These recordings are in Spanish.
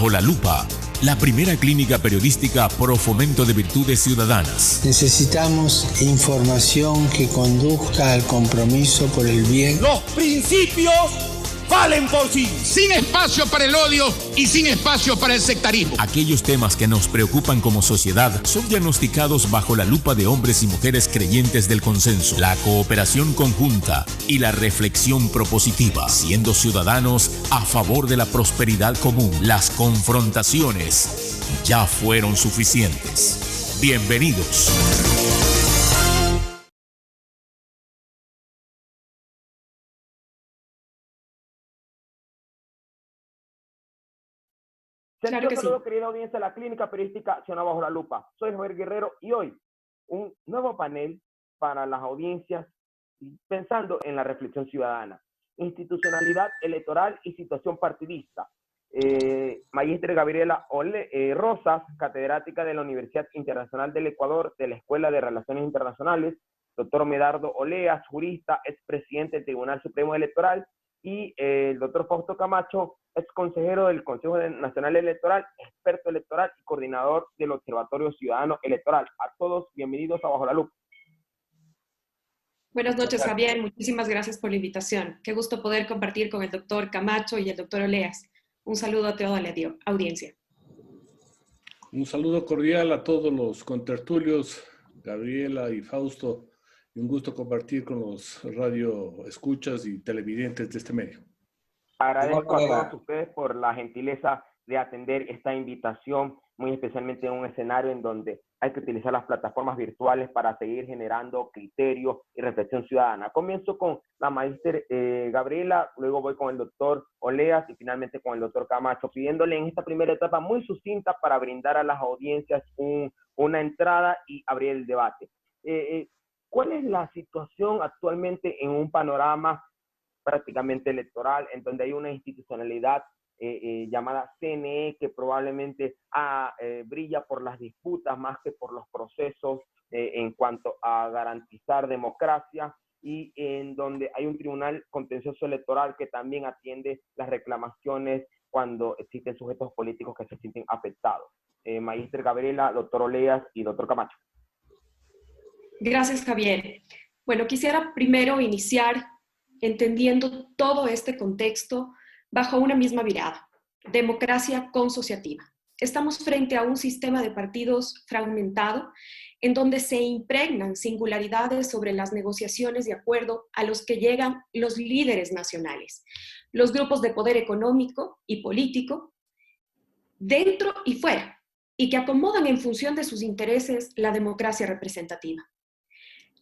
Bajo la Lupa, la primera clínica periodística pro fomento de virtudes ciudadanas. Necesitamos información que conduzca al compromiso por el bien. Los principios valen por sí. Sin espacio para el odio y sin espacio para el sectarismo. Aquellos temas que nos preocupan como sociedad son diagnosticados bajo la lupa de hombres y mujeres creyentes del consenso, la cooperación conjunta y la reflexión propositiva, siendo ciudadanos a favor de la prosperidad común. Las confrontaciones ya fueron suficientes. Bienvenidos. Claro que sí. Saludos, querida audiencia de la Clínica Periodística Ciudadana Bajo la Lupa. Soy Javier Guerrero y hoy un nuevo panel para las audiencias pensando en la reflexión ciudadana. Institucionalidad electoral y situación partidista. Maestra Gabriela Rosas, catedrática de la Universidad Internacional del Ecuador de la Escuela de Relaciones Internacionales. Doctor Medardo Oleas, jurista, expresidente del Tribunal Supremo Electoral. Y el doctor Fausto Camacho, ex consejero del Consejo Nacional Electoral, experto electoral y coordinador del Observatorio Ciudadano Electoral. A todos, bienvenidos a Bajo la Lupa. Buenas noches, Javier. Muchísimas gracias por la invitación. Qué gusto poder compartir con el doctor Camacho y el doctor Oleas. Un saludo a toda la audiencia. Un saludo cordial a todos los contertulios, Gabriela y Fausto. Y un gusto compartir con los radio escuchas y televidentes de este medio. Agradezco a todos ustedes por la gentileza de atender esta invitación, muy especialmente en un escenario en donde hay que utilizar las plataformas virtuales para seguir generando criterio y reflexión ciudadana. Comienzo con la maestra Gabriela, luego voy con el doctor Oleas y finalmente con el doctor Camacho, pidiéndole en esta primera etapa muy sucinta para brindar a las audiencias una entrada y abrir el debate. ¿Cuál es la situación actualmente en un panorama prácticamente electoral, en donde hay una institucionalidad llamada CNE que probablemente brilla por las disputas más que por los procesos en cuanto a garantizar democracia, y en donde hay un tribunal contencioso electoral que también atiende las reclamaciones cuando existen sujetos políticos que se sienten afectados? Maestra Gabriela, doctor Oleas y doctor Camacho. Gracias, Javier. Bueno, quisiera primero iniciar entendiendo todo este contexto bajo una misma mirada: democracia consociativa. Estamos frente a un sistema de partidos fragmentado en donde se impregnan singularidades sobre las negociaciones de acuerdo a los que llegan los líderes nacionales, los grupos de poder económico y político, dentro y fuera, y que acomodan en función de sus intereses la democracia representativa.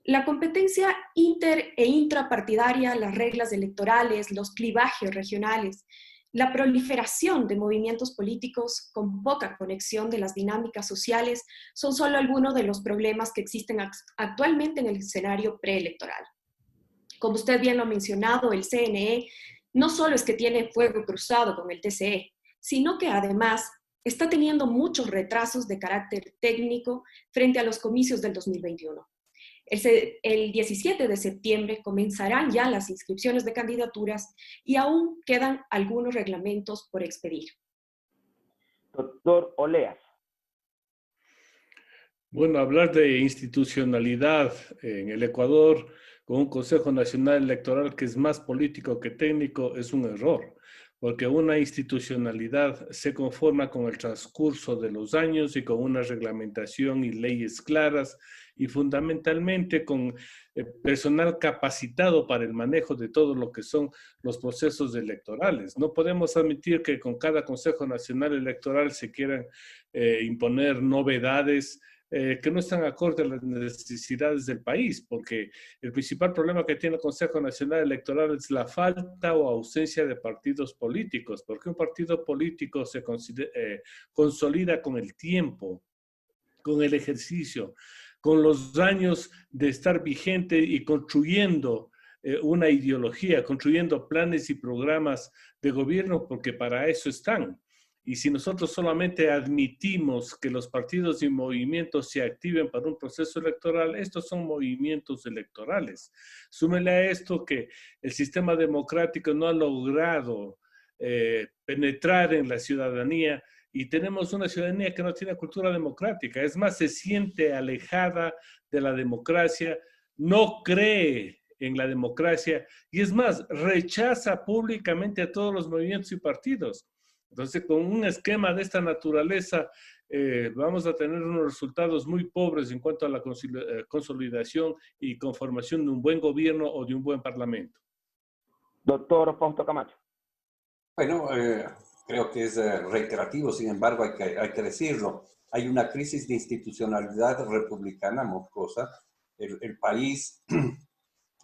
La competencia inter- e intrapartidaria, las reglas electorales, los clivajes regionales, la proliferación de movimientos políticos con poca conexión de las dinámicas sociales son solo algunos de los problemas que existen actualmente en el escenario preelectoral. Como usted bien lo ha mencionado, el CNE no solo es que tiene fuego cruzado con el TCE, sino que además está teniendo muchos retrasos de carácter técnico frente a los comicios del 2021. El 17 de septiembre comenzarán ya las inscripciones de candidaturas y aún quedan algunos reglamentos por expedir. Doctor Oleas. Bueno, hablar de institucionalidad en el Ecuador con un Consejo Nacional Electoral que es más político que técnico es un error, porque una institucionalidad se conforma con el transcurso de los años y con una reglamentación y leyes claras, y fundamentalmente con personal capacitado para el manejo de todo lo que son los procesos electorales. No podemos admitir que con cada Consejo Nacional Electoral se quieran imponer novedades que no están acorde a las necesidades del país, porque el principal problema que tiene el Consejo Nacional Electoral es la falta o ausencia de partidos políticos, porque un partido político se consolida con el tiempo, con el ejercicio, con los años de estar vigente y construyendo una ideología, construyendo planes y programas de gobierno, porque para eso están. Y si nosotros solamente admitimos que los partidos y movimientos se activen para un proceso electoral, estos son movimientos electorales. Súmele a esto que el sistema democrático no ha logrado penetrar en la ciudadanía, y tenemos una ciudadanía que no tiene cultura democrática. Es más, se siente alejada de la democracia, no cree en la democracia y es más, rechaza públicamente a todos los movimientos y partidos. Entonces, con un esquema de esta naturaleza, vamos a tener unos resultados muy pobres en cuanto a la consolidación y conformación de un buen gobierno o de un buen parlamento. Doctor Fausto Camacho. Bueno, creo que es reiterativo, sin embargo, hay que decirlo. Hay una crisis de institucionalidad republicana moscosa. El país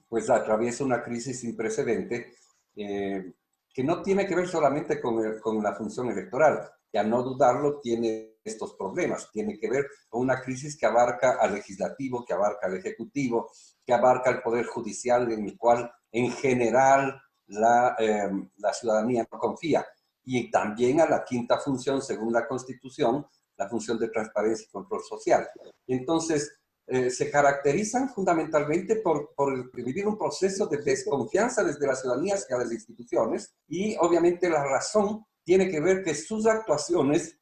pues atraviesa una crisis sin precedente que no tiene que ver solamente con la función electoral, que a no dudarlo tiene estos problemas. Tiene que ver con una crisis que abarca al legislativo, que abarca al ejecutivo, que abarca al poder judicial, en el cual en general la ciudadanía no confía. Y también a la quinta función, según la Constitución, la función de transparencia y control social. Entonces, se caracterizan fundamentalmente por vivir un proceso de desconfianza desde la ciudadanía hacia las instituciones, y obviamente la razón tiene que ver que sus actuaciones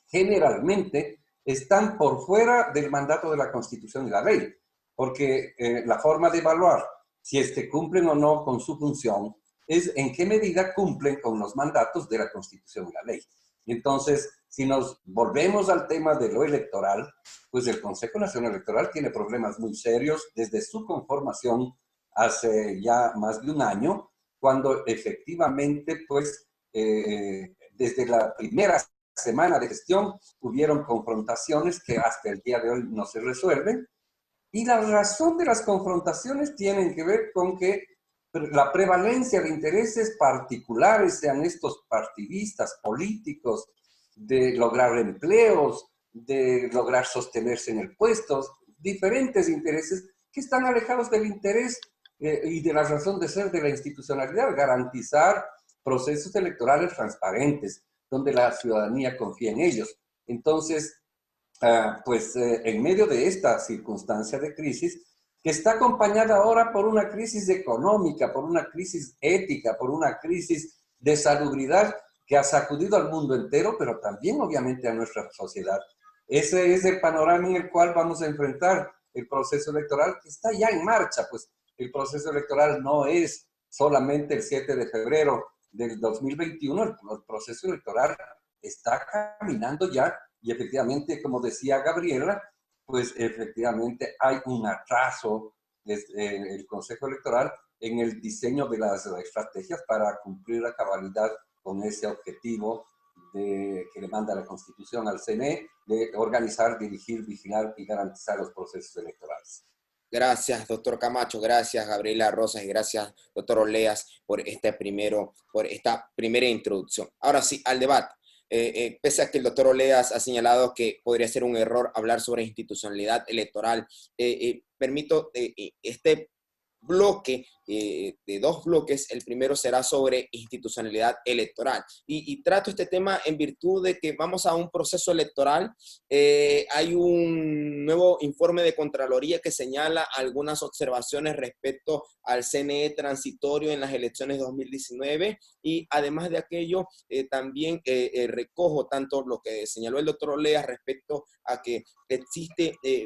generalmente están por fuera del mandato de la Constitución y la ley, porque la forma de evaluar si es que cumplen o no con su función es en qué medida cumplen con los mandatos de la Constitución y la ley. Entonces, si nos volvemos al tema de lo electoral, pues el Consejo Nacional Electoral tiene problemas muy serios desde su conformación hace ya más de un año, cuando efectivamente, pues, desde la primera semana de gestión hubieron confrontaciones que hasta el día de hoy no se resuelven. Y la razón de las confrontaciones tienen que ver con que la prevalencia de intereses particulares, sean estos partidistas, políticos, de lograr empleos, de lograr sostenerse en el puesto, diferentes intereses que están alejados del interés y de la razón de ser de la institucionalidad, garantizar procesos electorales transparentes, donde la ciudadanía confía en ellos. Entonces, en medio de esta circunstancia de crisis, que está acompañada ahora por una crisis económica, por una crisis ética, por una crisis de salubridad que ha sacudido al mundo entero, pero también obviamente a nuestra sociedad. Ese es el panorama en el cual vamos a enfrentar el proceso electoral que está ya en marcha. Pues el proceso electoral no es solamente el 7 de febrero del 2021, el proceso electoral está caminando ya y efectivamente, como decía Gabriela, pues efectivamente hay un atraso desde el Consejo Electoral en el diseño de las estrategias para cumplir a cabalidad con ese objetivo que le manda la Constitución al CNE de organizar, dirigir, vigilar y garantizar los procesos electorales. Gracias, doctor Camacho, gracias, Gabriela Rosas, y gracias, doctor Oleas, por esta primera introducción. Ahora sí, al debate. Pese a que el doctor Oleas ha señalado que podría ser un error hablar sobre institucionalidad electoral, permito este bloque de dos bloques. El primero será sobre institucionalidad electoral. Y trato este tema en virtud de que vamos a un proceso electoral. Hay un nuevo informe de Contraloría que señala algunas observaciones respecto al CNE transitorio en las elecciones 2019, y además de aquello también recojo tanto lo que señaló el doctor Olea respecto a que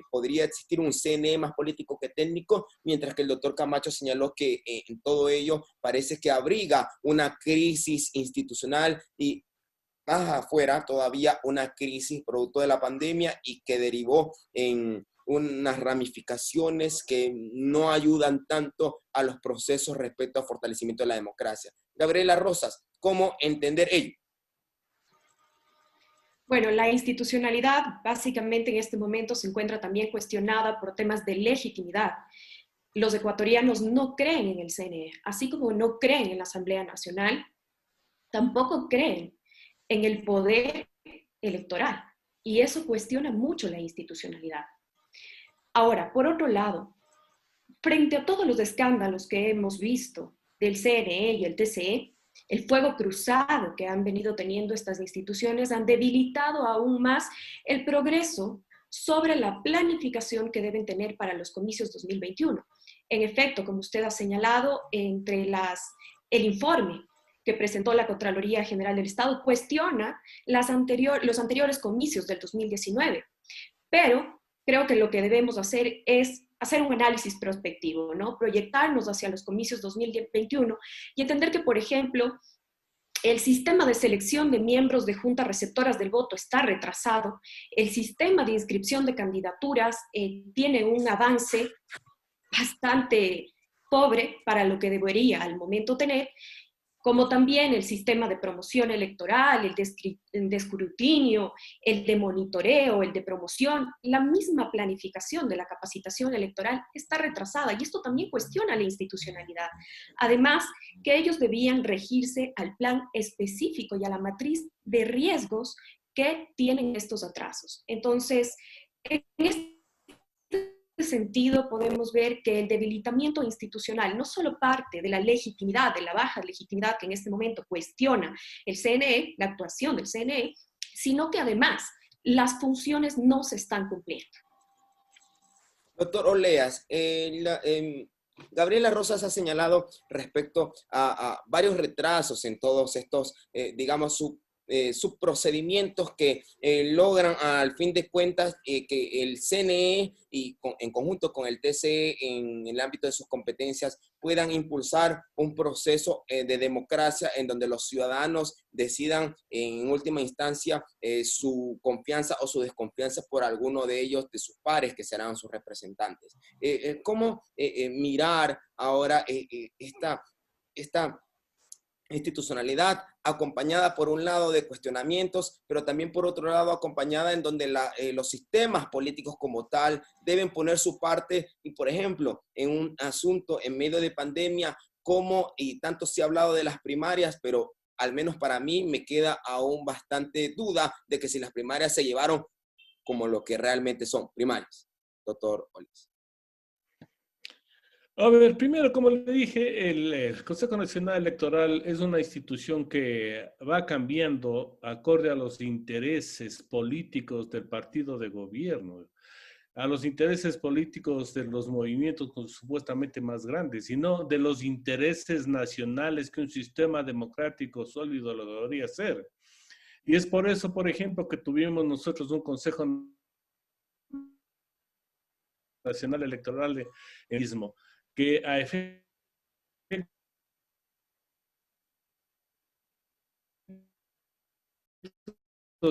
podría existir un CNE más político que técnico, mientras que el doctor Camacho señaló que en todo ello parece que abriga una crisis institucional y más afuera todavía una crisis producto de la pandemia y que derivó en unas ramificaciones que no ayudan tanto a los procesos respecto al fortalecimiento de la democracia. Gabriela Rosas, ¿cómo entender ello? Bueno, la institucionalidad básicamente en este momento se encuentra también cuestionada por temas de legitimidad. Los ecuatorianos no creen en el CNE, así como no creen en la Asamblea Nacional, tampoco creen en el poder electoral, y eso cuestiona mucho la institucionalidad. Ahora, por otro lado, frente a todos los escándalos que hemos visto del CNE y el TCE, el fuego cruzado que han venido teniendo estas instituciones han debilitado aún más el progreso sobre la planificación que deben tener para los comicios 2021. En efecto, como usted ha señalado, entre el informe que presentó la Contraloría General del Estado cuestiona los anteriores comicios del 2019, pero creo que lo que debemos hacer es hacer un análisis prospectivo, ¿no? Proyectarnos hacia los comicios 2021 y entender que, por ejemplo, el sistema de selección de miembros de juntas receptoras del voto está retrasado, el sistema de inscripción de candidaturas tiene un avance bastante pobre para lo que debería al momento tener, como también el sistema de promoción electoral, el de escrutinio, el de monitoreo, el de promoción, la misma planificación de la capacitación electoral está retrasada y esto también cuestiona la institucionalidad. Además, que ellos debían regirse al plan específico y a la matriz de riesgos que tienen estos atrasos. Entonces, en este sentido podemos ver que el debilitamiento institucional no solo parte de la legitimidad, de la baja legitimidad que en este momento cuestiona el CNE, la actuación del CNE, sino que además las funciones no se están cumpliendo. Doctor Oleas, Gabriela Rosas ha señalado respecto a varios retrasos en todos estos, digamos, subprocedimientos que logran al fin de cuentas que el CNE y en conjunto con el TCE en el ámbito de sus competencias puedan impulsar un proceso de democracia en donde los ciudadanos decidan en última instancia su confianza o su desconfianza por alguno de ellos, de sus pares que serán sus representantes. ¿Cómo mirar ahora esta institucionalidad acompañada por un lado de cuestionamientos, pero también por otro lado acompañada en donde los sistemas políticos como tal deben poner su parte y, por ejemplo, en un asunto en medio de pandemia, como, y tanto se ha hablado de las primarias, pero al menos para mí me queda aún bastante duda de que si las primarias se llevaron como lo que realmente son primarias. Doctor Oleas. A ver, primero, como le dije, el Consejo Nacional Electoral es una institución que va cambiando acorde a los intereses políticos del partido de gobierno, a los intereses políticos de los movimientos supuestamente más grandes, sino de los intereses nacionales que un sistema democrático sólido lo debería ser. Y es por eso, por ejemplo, que tuvimos nosotros un Consejo Nacional Electoral mismo, que a efectos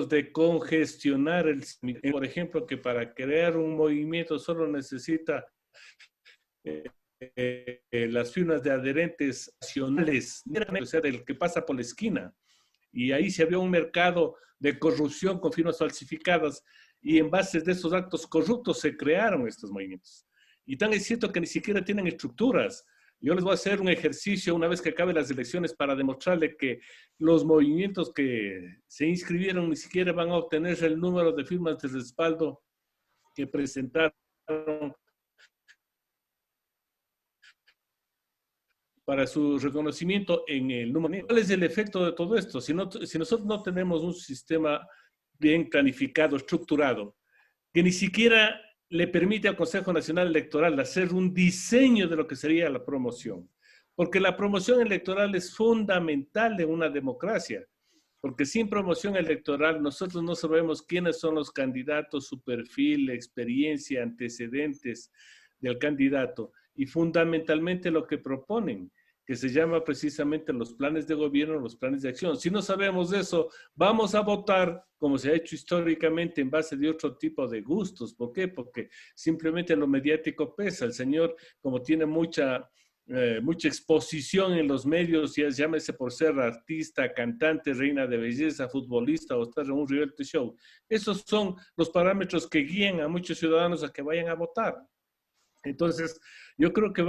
de congestionar por ejemplo, que para crear un movimiento solo necesita las firmas de adherentes nacionales, o sea, del que pasa por la esquina. Y ahí se había un mercado de corrupción con firmas falsificadas y en base de esos actos corruptos se crearon estos movimientos. Y tan es cierto que ni siquiera tienen estructuras. Yo les voy a hacer un ejercicio una vez que acabe las elecciones para demostrarle que los movimientos que se inscribieron ni siquiera van a obtener el número de firmas de respaldo que presentaron para su reconocimiento en el número. ¿Cuál es el efecto de todo esto? Si nosotros no tenemos un sistema bien planificado, estructurado, que ni siquiera le permite al Consejo Nacional Electoral hacer un diseño de lo que sería la promoción. Porque la promoción electoral es fundamental en una democracia. Porque sin promoción electoral nosotros no sabemos quiénes son los candidatos, su perfil, experiencia, antecedentes del candidato. Y fundamentalmente lo que proponen, que se llama precisamente los planes de gobierno, los planes de acción. Si no sabemos eso, vamos a votar, como se ha hecho históricamente, en base de otro tipo de gustos. ¿Por qué? Porque simplemente lo mediático pesa. El señor, como tiene mucha exposición en los medios, ya llámese por ser artista, cantante, reina de belleza, futbolista o estar en un reality show. Esos son los parámetros que guían a muchos ciudadanos a que vayan a votar. Entonces, yo creo que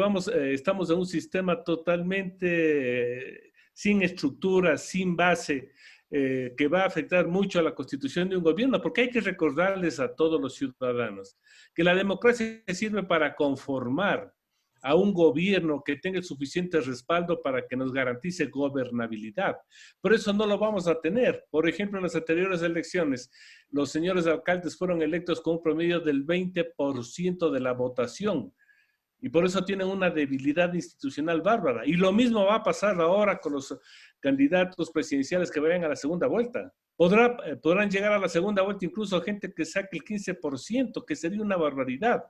estamos en un sistema totalmente sin estructura, sin base, que va a afectar mucho a la constitución de un gobierno, porque hay que recordarles a todos los ciudadanos que la democracia sirve para conformar a un gobierno que tenga el suficiente respaldo para que nos garantice gobernabilidad. Por eso no lo vamos a tener. Por ejemplo, en las anteriores elecciones, los señores alcaldes fueron electos con un promedio del 20% de la votación. y por eso tienen una debilidad institucional bárbara. Y lo mismo va a pasar ahora con los candidatos presidenciales que vayan a la segunda vuelta. Podrán llegar a la segunda vuelta incluso gente que saque el 15%, que sería una barbaridad.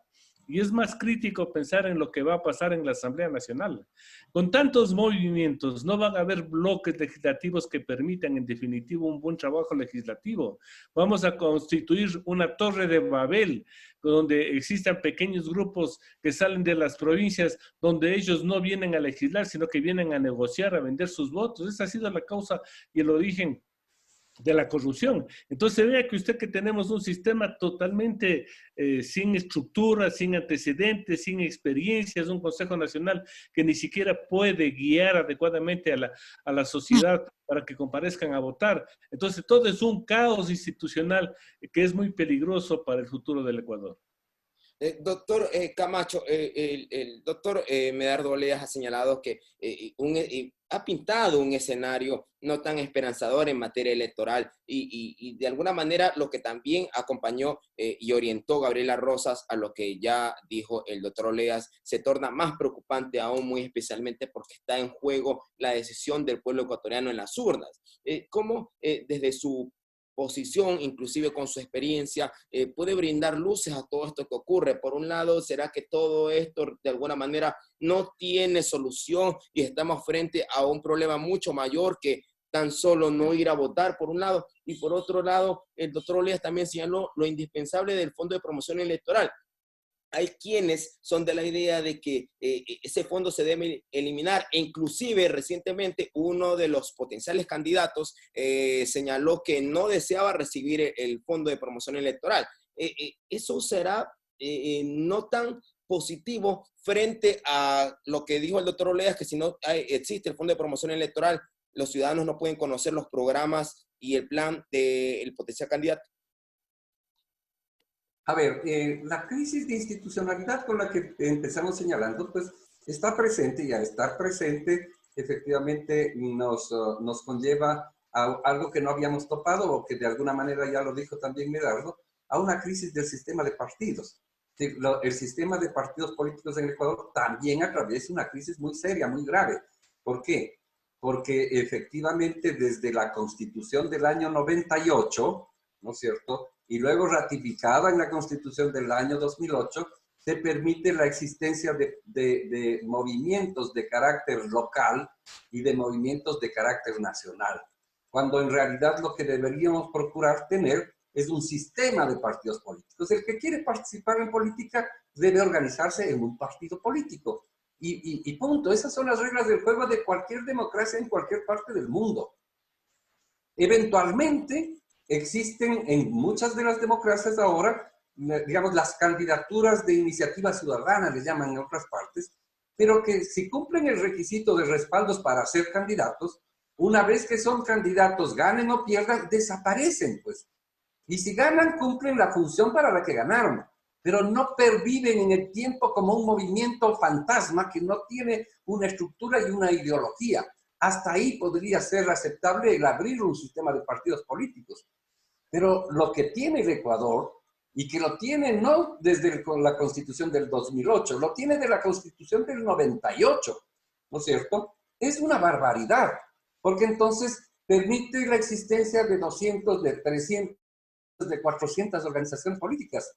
Y es más crítico pensar en lo que va a pasar en la Asamblea Nacional. Con tantos movimientos, no van a haber bloques legislativos que permitan, en definitiva, un buen trabajo legislativo. Vamos a constituir una torre de Babel, donde existan pequeños grupos que salen de las provincias, donde ellos no vienen a legislar, sino que vienen a negociar, a vender sus votos. Esa ha sido la causa y el origen de la corrupción. Entonces vea que usted que tenemos un sistema totalmente sin estructura, sin antecedentes, sin experiencias, un Consejo Nacional que ni siquiera puede guiar adecuadamente a la sociedad para que comparezcan a votar. Entonces todo es un caos institucional que es muy peligroso para el futuro del Ecuador. Doctor Camacho, el doctor Medardo Oleas ha señalado que ha pintado un escenario no tan esperanzador en materia electoral y de alguna manera lo que también acompañó y orientó Gabriela Rosas a lo que ya dijo el doctor Oleas se torna más preocupante aún, muy especialmente porque está en juego la decisión del pueblo ecuatoriano en las urnas. ¿Cómo desde su posición, inclusive con su experiencia, puede brindar luces a todo esto que ocurre? Por un lado, ¿será que todo esto de alguna manera no tiene solución y estamos frente a un problema mucho mayor que tan solo no ir a votar, por un lado? Y por otro lado, el doctor Oleas también señaló lo indispensable del Fondo de Promoción Electoral. Hay quienes son de la idea de que ese fondo se debe eliminar, e inclusive recientemente uno de los potenciales candidatos señaló que no deseaba recibir el Fondo de Promoción Electoral. Eso será no tan positivo frente a lo que dijo el doctor Oleas, que si no existe el Fondo de Promoción Electoral, los ciudadanos no pueden conocer los programas y el plan del potencial candidato. A ver, la crisis de institucionalidad con la que empezamos señalando, pues está presente, y al estar presente, efectivamente nos conlleva a algo que no habíamos topado, o que de alguna manera ya lo dijo también Medardo, a una crisis del sistema de partidos. El sistema de partidos políticos en el Ecuador también atraviesa una crisis muy seria, muy grave. ¿Por qué? Porque efectivamente desde la Constitución del año 98, ¿no es cierto?, y luego ratificada en la Constitución del año 2008, se permite la existencia de movimientos de carácter local y de movimientos de carácter nacional, cuando en realidad lo que deberíamos procurar tener es un sistema de partidos políticos. El que quiere participar en política debe organizarse en un partido político. Y punto. Esas son las reglas del juego de cualquier democracia en cualquier parte del mundo. Eventualmente, existen en muchas de las democracias ahora, digamos, las candidaturas de iniciativa ciudadana, les llaman en otras partes, pero que si cumplen el requisito de respaldos para ser candidatos, una vez que son candidatos, ganen o pierdan, desaparecen, pues. Y si ganan, cumplen la función para la que ganaron, pero no perviven en el tiempo como un movimiento fantasma que no tiene una estructura y una ideología. Hasta ahí podría ser aceptable el abrir un sistema de partidos políticos. Pero lo que tiene el Ecuador, y que lo tiene no desde la Constitución del 2008, lo tiene de la Constitución del 98, ¿no es cierto?, es una barbaridad, porque entonces permite la existencia de 200, de 300, de 400 organizaciones políticas.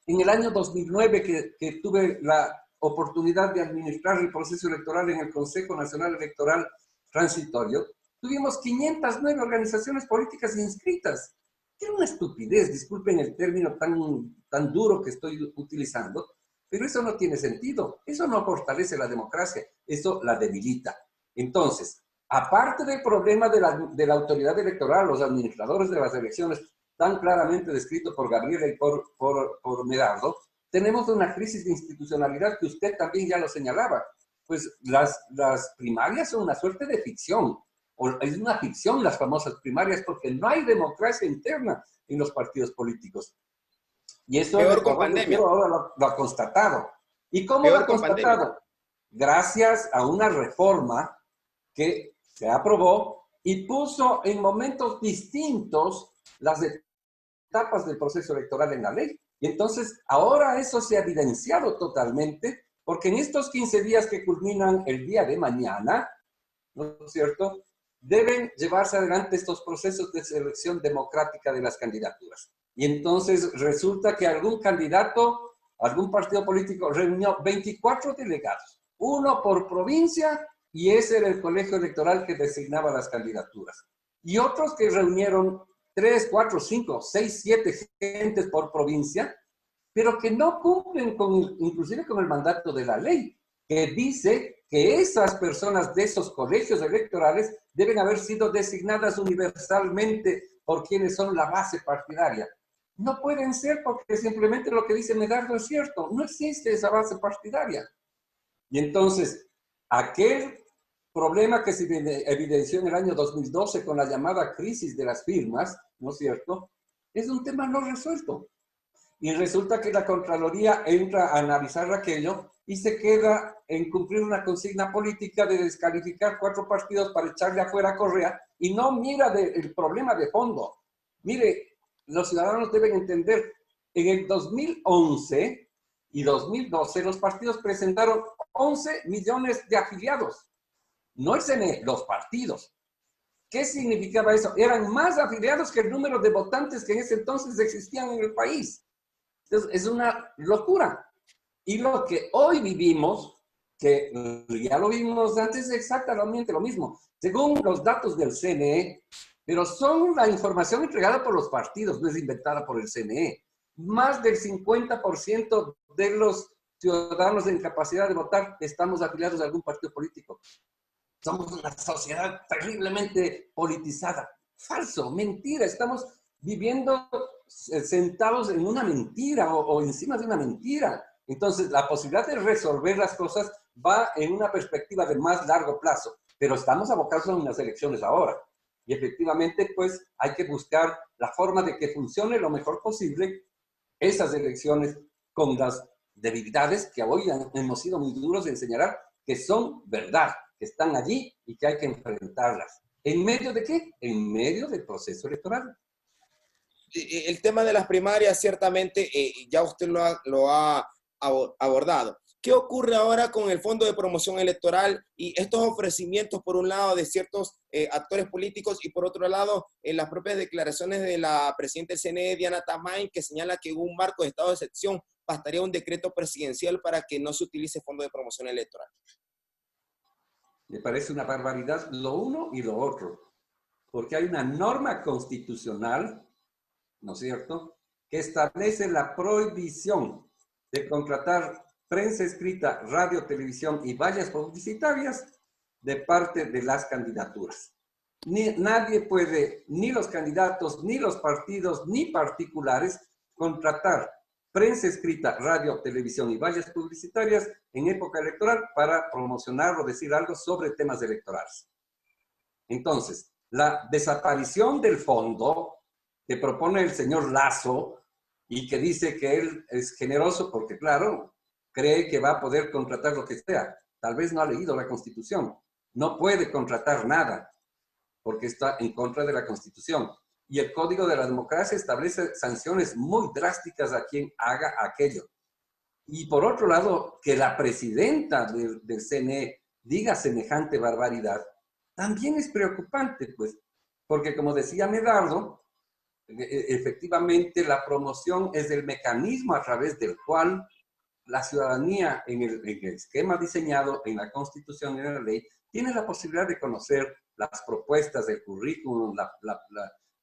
En el año 2009, que tuve la oportunidad de administrar el proceso electoral en el Consejo Nacional Electoral Transitorio, tuvimos 509 organizaciones políticas inscritas. Era una estupidez, disculpen el término tan duro que estoy utilizando, pero eso no tiene sentido. Eso no fortalece la democracia, eso la debilita. Entonces, aparte del problema de la autoridad electoral, los administradores de las elecciones, tan claramente descrito por Gabriela y por Medardo, tenemos una crisis de institucionalidad que usted también ya lo señalaba. Pues las primarias son una suerte de ficción. Es una ficción las famosas primarias porque no hay democracia interna en los partidos políticos. Y eso ahora lo ha constatado. ¿Y cómo lo ha constatado? Gracias a una reforma que se aprobó y puso en momentos distintos las etapas del proceso electoral en la ley. Y entonces ahora eso se ha evidenciado totalmente Porque en estos 15 días que culminan el día de mañana, ¿no es cierto?, deben llevarse adelante estos procesos de selección democrática de las candidaturas. Y entonces resulta que algún candidato, algún partido político reunió 24 delegados, uno por provincia, y ese era el colegio electoral que designaba las candidaturas. Y otros que reunieron 3, 4, 5, 6, 7 gentes por provincia, pero que no cumplen inclusive con el mandato de la ley, que dice que esas personas de esos colegios electorales deben haber sido designadas universalmente por quienes son la base partidaria. No pueden ser porque simplemente lo que dice Medardo es cierto, no existe esa base partidaria. Y entonces, aquel problema que se evidenció en el año 2012 con la llamada crisis de las firmas, ¿no es cierto?, es un tema no resuelto. Y resulta que la Contraloría entra a analizar aquello y se queda en cumplir una consigna política de descalificar 4 partidos para echarle afuera a Correa y no mira el problema de fondo. Mire, los ciudadanos deben entender, en el 2011 y 2012 los partidos presentaron 11 millones de afiliados. No el CNE, los partidos. ¿Qué significaba eso? Eran más afiliados que el número de votantes que en ese entonces existían en el país. Entonces, es una locura. Y lo que hoy vivimos, que ya lo vimos antes, es exactamente lo mismo. Según los datos del CNE, pero son la información entregada por los partidos, no es inventada por el CNE. Más del 50% de los ciudadanos en capacidad de votar estamos afiliados a algún partido político. Somos una sociedad terriblemente politizada. Falso, mentira. Estamos viviendo sentados en una mentira o encima de una mentira. Entonces, la posibilidad de resolver las cosas va en una perspectiva de más largo plazo. Pero estamos abocados a unas elecciones ahora. Y efectivamente, pues, hay que buscar la forma de que funcione lo mejor posible esas elecciones con las debilidades que hoy hemos sido muy duros en señalar que son verdad, que están allí y que hay que enfrentarlas. ¿En medio de qué? En medio del proceso electoral. El tema de las primarias, ciertamente, ya usted lo ha abordado. ¿Qué ocurre ahora con el Fondo de Promoción Electoral y estos ofrecimientos, por un lado, de ciertos actores políticos y, por otro lado, en las propias declaraciones de la presidenta del CNE, Diana Tamain, que señala que en un marco de estado de excepción bastaría un decreto presidencial para que no se utilice Fondo de Promoción Electoral? Me parece una barbaridad lo uno y lo otro, porque hay una norma constitucional, ¿no es cierto?, que establece la prohibición de contratar prensa escrita, radio, televisión y vallas publicitarias de parte de las candidaturas. Nadie puede, ni los candidatos, ni los partidos, ni particulares, contratar prensa escrita, radio, televisión y vallas publicitarias en época electoral para promocionar o decir algo sobre temas electorales. Entonces, la desaparición del fondo que propone el señor Lasso y que dice que él es generoso porque, claro, cree que va a poder contratar lo que sea. Tal vez no ha leído la Constitución. No puede contratar nada porque está en contra de la Constitución. Y el Código de la Democracia establece sanciones muy drásticas a quien haga aquello. Y por otro lado, que la presidenta del CNE diga semejante barbaridad, también es preocupante, pues, porque como decía Medardo, efectivamente la promoción es el mecanismo a través del cual la ciudadanía en el esquema diseñado en la Constitución y en la ley tiene la posibilidad de conocer las propuestas del currículum,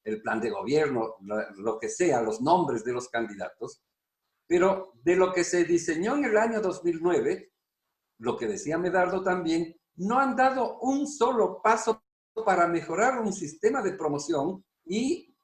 el plan de gobierno, lo que sea, los nombres de los candidatos, pero de lo que se diseñó en el año 2009, lo que decía Medardo también, no han dado un solo paso para mejorar un sistema de promoción y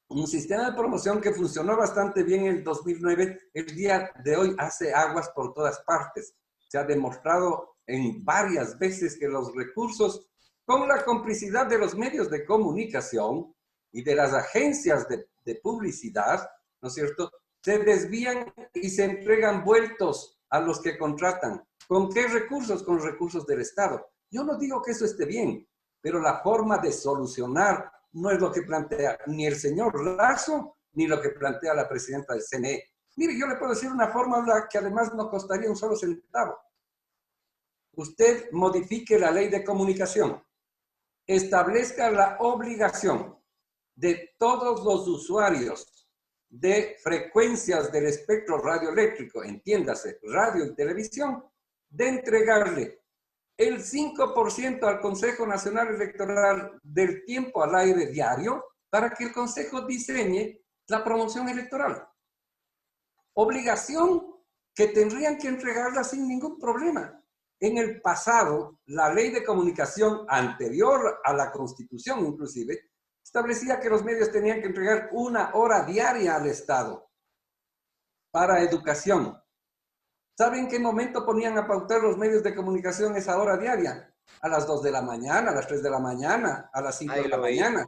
un sistema de promoción que funcionó bastante bien en el 2009, el día de hoy hace aguas por todas partes. Se ha demostrado en varias veces que los recursos, con la complicidad de los medios de comunicación y de las agencias de publicidad, ¿no es cierto?, se desvían y se entregan vueltos a los que contratan. ¿Con qué recursos? Con recursos del Estado. Yo no digo que eso esté bien, pero la forma de solucionar no es lo que plantea ni el señor Lasso, ni lo que plantea la presidenta del CNE. Mire, yo le puedo decir una fórmula que además no costaría un solo centavo. Usted modifique la ley de comunicación, establezca la obligación de todos los usuarios de frecuencias del espectro radioeléctrico, entiéndase, radio y televisión, de entregarle el 5% al Consejo Nacional Electoral del tiempo al aire diario para que el Consejo diseñe la promoción electoral. Obligación que tendrían que entregarla sin ningún problema. En el pasado, la ley de comunicación anterior a la Constitución inclusive, establecía que los medios tenían que entregar 1 hora diaria al Estado para educación. ¿Saben en qué momento ponían a pautar los medios de comunicación esa hora diaria? A las 2 de la mañana, a las 3 de la mañana, a las 5 de la mañana.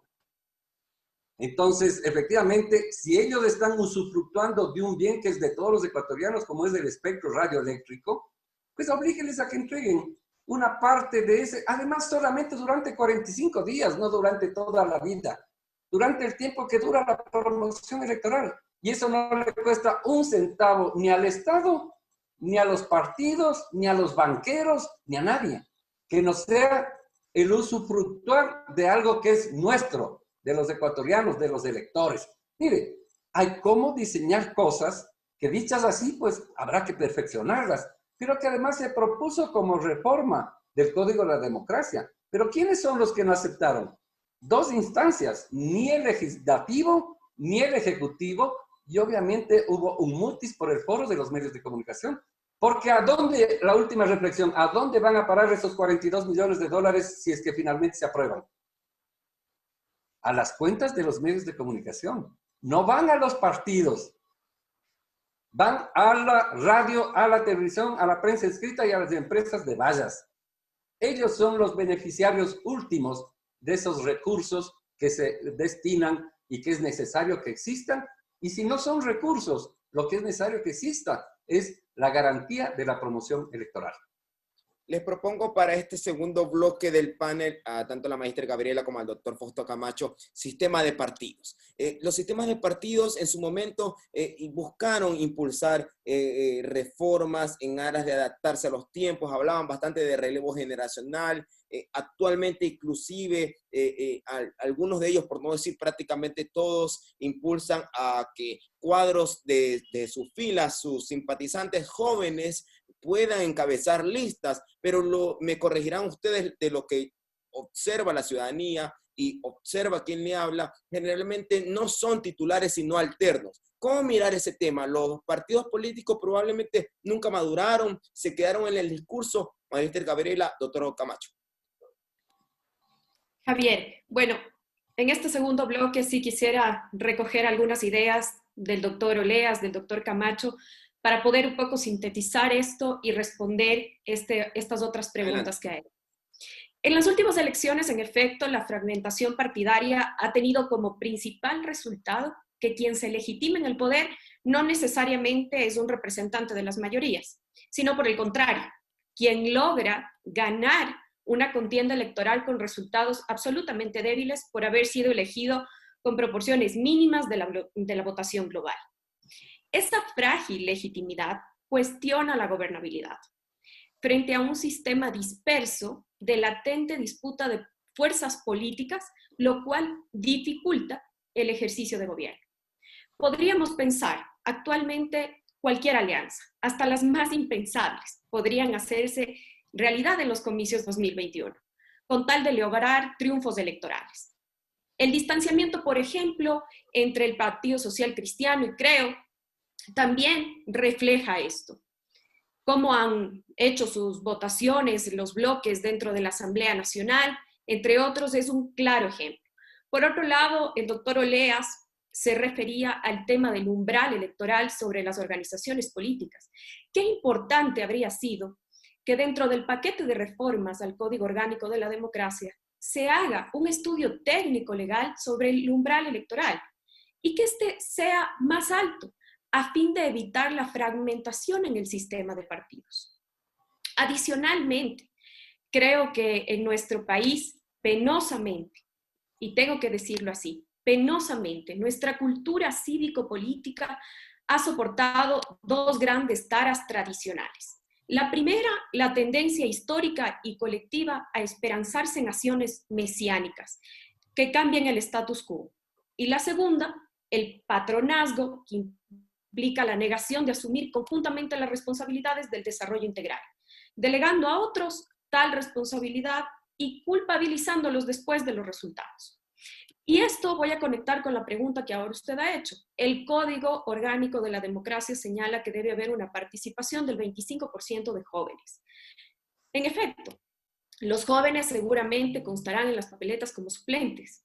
Entonces, efectivamente, si ellos están usufructuando de un bien que es de todos los ecuatorianos, como es el espectro radioeléctrico, pues oblíguenles a que entreguen una parte de ese, además solamente durante 45 días, no durante toda la vida, durante el tiempo que dura la promoción electoral. Y eso no le cuesta un centavo ni al Estado, ni a los partidos, ni a los banqueros, ni a nadie. Que no sea el usufructuar de algo que es nuestro, de los ecuatorianos, de los electores. Mire, hay cómo diseñar cosas que dichas así, pues habrá que perfeccionarlas, pero que además se propuso como reforma del Código de la Democracia. Pero ¿quiénes son los que no aceptaron? 2 instancias, ni el legislativo, ni el ejecutivo, y obviamente hubo un mutis por el foro de los medios de comunicación. Porque ¿a dónde, la última reflexión, a dónde van a parar esos 42 millones de dólares si es que finalmente se aprueban? A las cuentas de los medios de comunicación. No van a los partidos. Van a la radio, a la televisión, a la prensa escrita y a las empresas de vallas. Ellos son los beneficiarios últimos de esos recursos que se destinan y que es necesario que existan. Y si no son recursos, lo que es necesario que exista es la garantía de la promoción electoral. Les propongo para este segundo bloque del panel, a tanto la maestra Gabriela como al doctor Fausto Camacho, sistema de partidos. Los sistemas de partidos en su momento buscaron impulsar reformas en aras de adaptarse a los tiempos, hablaban bastante de relevo generacional, actualmente inclusive algunos de ellos, por no decir prácticamente todos, impulsan a que cuadros de sus filas, sus simpatizantes jóvenes, puedan encabezar listas, pero me corregirán ustedes de lo que observa la ciudadanía y observa quien le habla, generalmente no son titulares sino alternos. ¿Cómo mirar ese tema? Los partidos políticos probablemente nunca maduraron, se quedaron en el discurso. Maestra Gabriela, doctor Camacho. Javier, bueno, en este segundo bloque sí quisiera recoger algunas ideas del doctor Oleas, del doctor Camacho, para poder un poco sintetizar esto y responder estas otras preguntas que hay. En las últimas elecciones, en efecto, la fragmentación partidaria ha tenido como principal resultado que quien se legitima en el poder no necesariamente es un representante de las mayorías, sino por el contrario, quien logra ganar una contienda electoral con resultados absolutamente débiles por haber sido elegido con proporciones mínimas de la votación global. Esta frágil legitimidad cuestiona la gobernabilidad frente a un sistema disperso de latente disputa de fuerzas políticas, lo cual dificulta el ejercicio de gobierno. Podríamos pensar, actualmente cualquier alianza, hasta las más impensables, podrían hacerse realidad en los comicios 2021, con tal de lograr triunfos electorales. El distanciamiento, por ejemplo, entre el Partido Social Cristiano y Creo, también refleja esto. Cómo han hecho sus votaciones, los bloques dentro de la Asamblea Nacional, entre otros, es un claro ejemplo. Por otro lado, el doctor Oleas se refería al tema del umbral electoral sobre las organizaciones políticas. Qué importante habría sido que dentro del paquete de reformas al Código Orgánico de la Democracia se haga un estudio técnico legal sobre el umbral electoral y que este sea más alto, a fin de evitar la fragmentación en el sistema de partidos. Adicionalmente, creo que en nuestro país, penosamente, y tengo que decirlo así, penosamente, nuestra cultura cívico-política ha soportado dos grandes taras tradicionales. La primera, la tendencia histórica y colectiva a esperanzarse en acciones mesiánicas que cambien el status quo. Y la segunda, el patronazgo que implica la negación de asumir conjuntamente las responsabilidades del desarrollo integral, delegando a otros tal responsabilidad y culpabilizándolos después de los resultados. Y esto voy a conectar con la pregunta que ahora usted ha hecho. El Código Orgánico de la Democracia señala que debe haber una participación del 25% de jóvenes. En efecto, los jóvenes seguramente constarán en las papeletas como suplentes,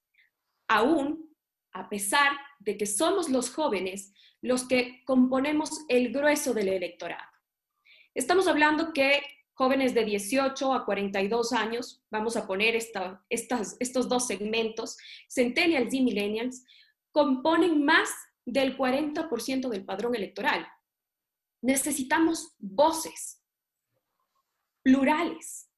aún a pesar de que somos los jóvenes los que componemos el grueso del electorado. Estamos hablando que jóvenes de 18 a 42 años, vamos a poner estos dos segmentos, centennials y millennials, componen más del 40% del padrón electoral. Necesitamos voces plurales.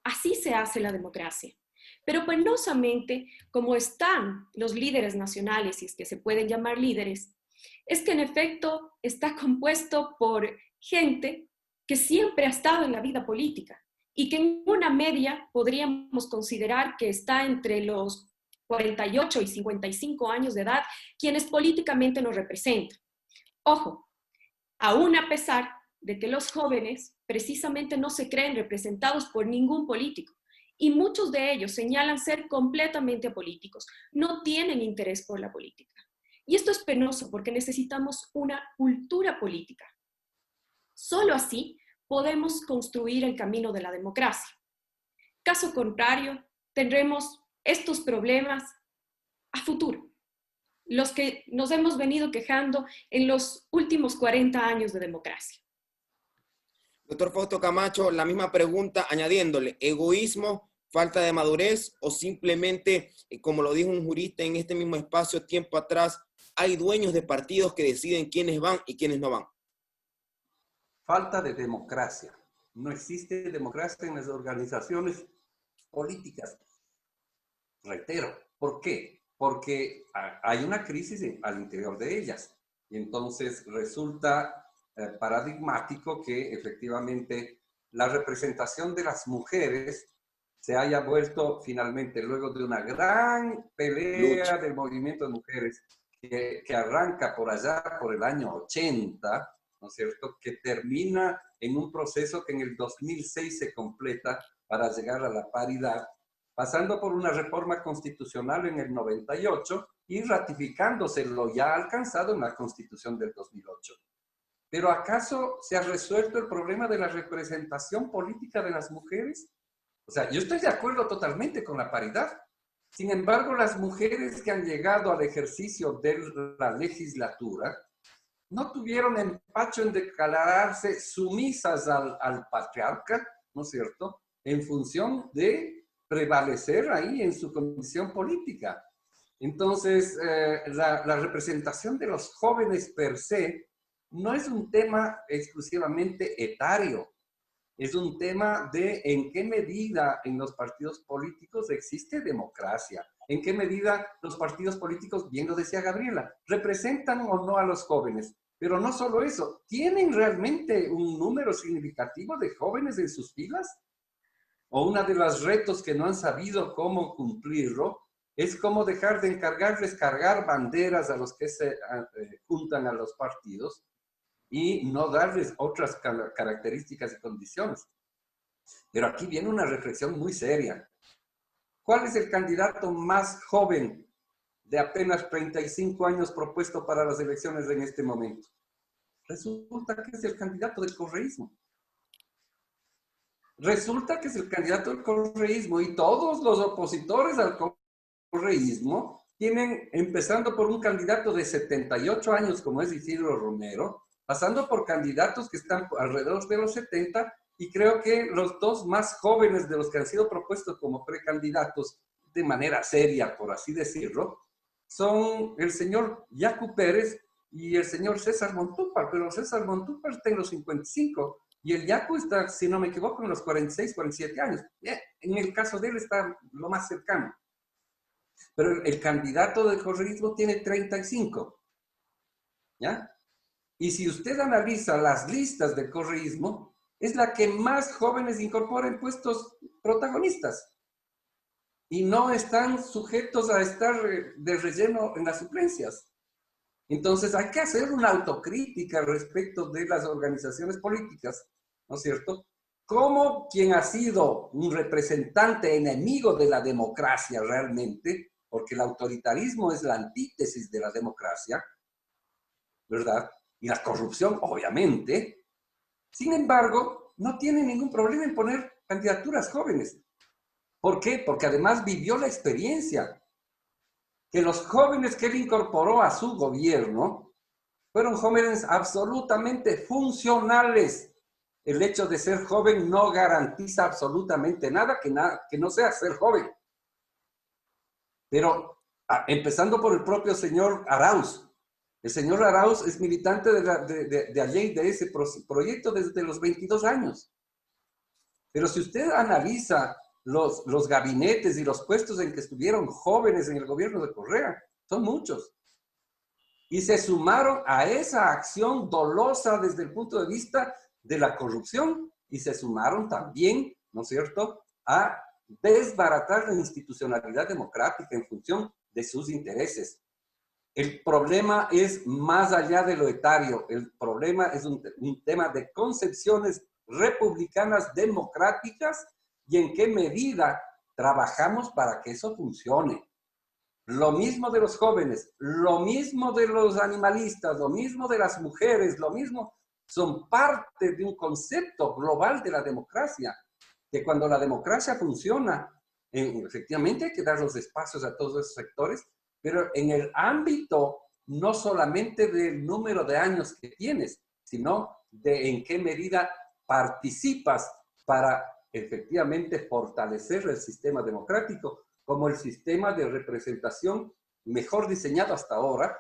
Así se hace la democracia. Pero penosamente, como están los líderes nacionales, si es que se pueden llamar líderes, es que en efecto está compuesto por gente que siempre ha estado en la vida política y que en una media podríamos considerar que está entre los 48 y 55 años de edad, quienes políticamente nos representan. Ojo, aún a pesar de que los jóvenes precisamente no se creen representados por ningún político y muchos de ellos señalan ser completamente apolíticos, no tienen interés por la política. Y esto es penoso porque necesitamos una cultura política. Solo así podemos construir el camino de la democracia. Caso contrario, tendremos estos problemas a futuro, los que nos hemos venido quejando en los últimos 40 años de democracia. Doctor Fausto Camacho, la misma pregunta añadiéndole, ¿egoísmo, falta de madurez o simplemente, como lo dijo un jurista en este mismo espacio tiempo atrás, hay dueños de partidos que deciden quiénes van y quiénes no van? Falta de democracia. No existe democracia en las organizaciones políticas. Reitero, ¿por qué? Porque hay una crisis al interior de ellas. Y entonces resulta paradigmático que efectivamente la representación de las mujeres se haya vuelto finalmente, luego de una gran pelea del movimiento de mujeres que arranca por allá por el año 80, ¿no es cierto?, que termina en un proceso que en el 2006 se completa para llegar a la paridad, pasando por una reforma constitucional en el 98 y ratificándose lo ya alcanzado en la Constitución del 2008. ¿Pero acaso se ha resuelto el problema de la representación política de las mujeres? O sea, yo estoy de acuerdo totalmente con la paridad. Sin embargo, las mujeres que han llegado al ejercicio de la legislatura no tuvieron empacho en declararse sumisas al patriarca, ¿no es cierto?, en función de prevalecer ahí en su condición política. Entonces, la representación de los jóvenes per se no es un tema exclusivamente etario, es un tema de en qué medida en los partidos políticos existe democracia, en qué medida los partidos políticos, bien lo decía Gabriela, representan o no a los jóvenes. Pero no solo eso, ¿tienen realmente un número significativo de jóvenes en sus filas? O uno de los retos que no han sabido cómo cumplirlo es cómo dejar de encargarles cargar banderas a los que se juntan a los partidos y no darles otras características y condiciones. Pero aquí viene una reflexión muy seria. ¿Cuál es el candidato más joven de apenas 35 años propuesto para las elecciones en este momento? Resulta que es el candidato del correísmo. Resulta que es el candidato del correísmo y todos los opositores al correísmo tienen, empezando por un candidato de 78 años como es Isidro Romero, pasando por candidatos que están alrededor de los 70 y creo que los dos más jóvenes de los que han sido propuestos como precandidatos de manera seria, por así decirlo, son el señor Yacu Pérez y el señor César Montúpar, pero César Montúpar está en los 55 y el Yacu está, si no me equivoco, en los 46, 47 años. En el caso de él está lo más cercano. Pero el candidato del correísmo tiene 35. ¿Ya? Y si usted analiza las listas del correísmo, es la que más jóvenes incorpora en puestos protagonistas. Y no están sujetos a estar de relleno en las suplencias. Entonces hay que hacer una autocrítica respecto de las organizaciones políticas, ¿no es cierto? Como quien ha sido un representante enemigo de la democracia realmente, porque el autoritarismo es la antítesis de la democracia, ¿verdad? Y la corrupción, obviamente. Sin embargo, no tiene ningún problema en poner candidaturas jóvenes. ¿Por qué? Porque además vivió la experiencia. Que los jóvenes que él incorporó a su gobierno fueron jóvenes absolutamente funcionales. El hecho de ser joven no garantiza absolutamente nada que no sea ser joven. Pero empezando por el propio señor Arauz. El señor Arauz es militante de allí, de ese proyecto desde los 22 años. Pero si usted analiza los gabinetes y los puestos en que estuvieron jóvenes en el gobierno de Correa, son muchos. Y se sumaron a esa acción dolosa desde el punto de vista de la corrupción y se sumaron también, ¿no es cierto?, a desbaratar la institucionalidad democrática en función de sus intereses. El problema es más allá de lo etario, el problema es un tema de concepciones republicanas democráticas y en qué medida trabajamos para que eso funcione. Lo mismo de los jóvenes, lo mismo de los animalistas, lo mismo de las mujeres, lo mismo, son parte de un concepto global de la democracia, que cuando la democracia funciona, efectivamente hay que dar los espacios a todos esos sectores, pero en el ámbito no solamente del número de años que tienes, sino de en qué medida participas para efectivamente fortalecer el sistema democrático como el sistema de representación mejor diseñado hasta ahora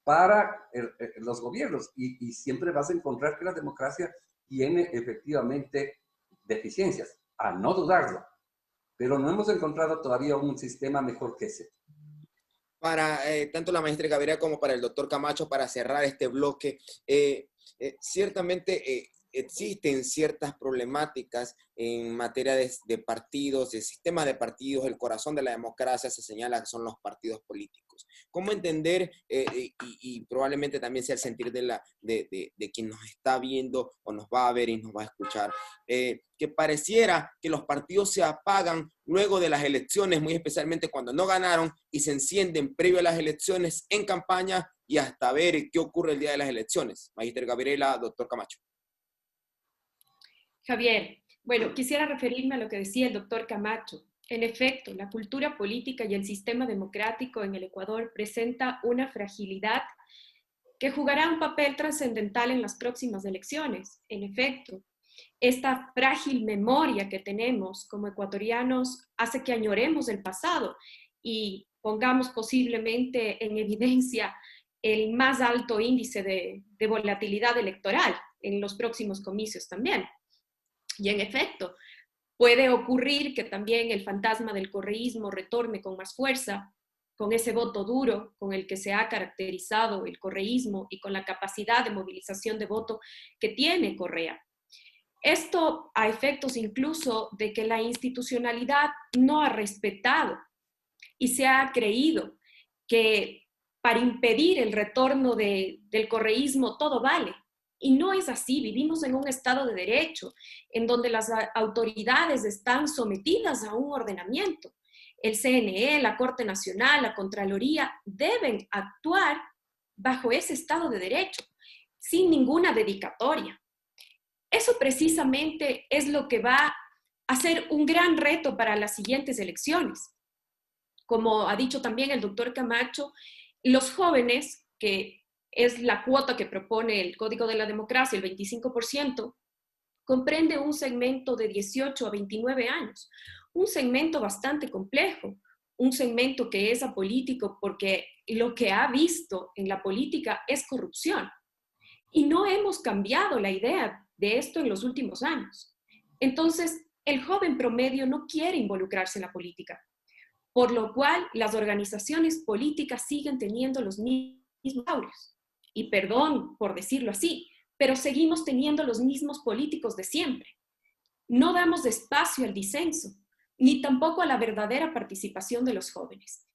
para los gobiernos. Y siempre vas a encontrar que la democracia tiene efectivamente deficiencias, a no dudarlo, pero no hemos encontrado todavía un sistema mejor que ese. Para tanto la maestra Gabriela como para el doctor Camacho, para cerrar este bloque, ciertamente existen ciertas problemáticas en materia de partidos, de sistema de partidos. El corazón de la democracia se señala que son los partidos políticos. ¿Cómo entender, y probablemente también sea el sentir de quien nos está viendo o nos va a ver y nos va a escuchar, que pareciera que los partidos se apagan luego de las elecciones, muy especialmente cuando no ganaron, y se encienden previo a las elecciones, en campaña y hasta ver qué ocurre el día de las elecciones? Maestra Gabriela, doctor Camacho. Javier, bueno, quisiera referirme a lo que decía el doctor Camacho. En efecto, la cultura política y el sistema democrático en el Ecuador presenta una fragilidad que jugará un papel trascendental en las próximas elecciones. En efecto, esta frágil memoria que tenemos como ecuatorianos hace que añoremos el pasado y pongamos posiblemente en evidencia el más alto índice de volatilidad electoral en los próximos comicios también. Y en efecto, puede ocurrir que también el fantasma del correísmo retorne con más fuerza, con ese voto duro con el que se ha caracterizado el correísmo y con la capacidad de movilización de voto que tiene Correa. Esto a efectos incluso de que la institucionalidad no ha respetado y se ha creído que para impedir el retorno del correísmo todo vale. Y no es así, vivimos en un Estado de Derecho, en donde las autoridades están sometidas a un ordenamiento. El CNE, la Corte Nacional, la Contraloría deben actuar bajo ese Estado de Derecho, sin ninguna dedicatoria. Eso precisamente es lo que va a ser un gran reto para las siguientes elecciones. Como ha dicho también el doctor Camacho, los jóvenes, que es la cuota que propone el Código de la Democracia, el 25%, comprende un segmento de 18 a 29 años, un segmento bastante complejo, un segmento que es apolítico porque lo que ha visto en la política es corrupción. Y no hemos cambiado la idea de esto en los últimos años. Entonces, el joven promedio no quiere involucrarse en la política, por lo cual las organizaciones políticas siguen teniendo los mismos laureos. y perdón por decirlo así, pero seguimos teniendo los mismos políticos de siempre. No damos espacio al disenso, ni tampoco a la verdadera participación de los jóvenes.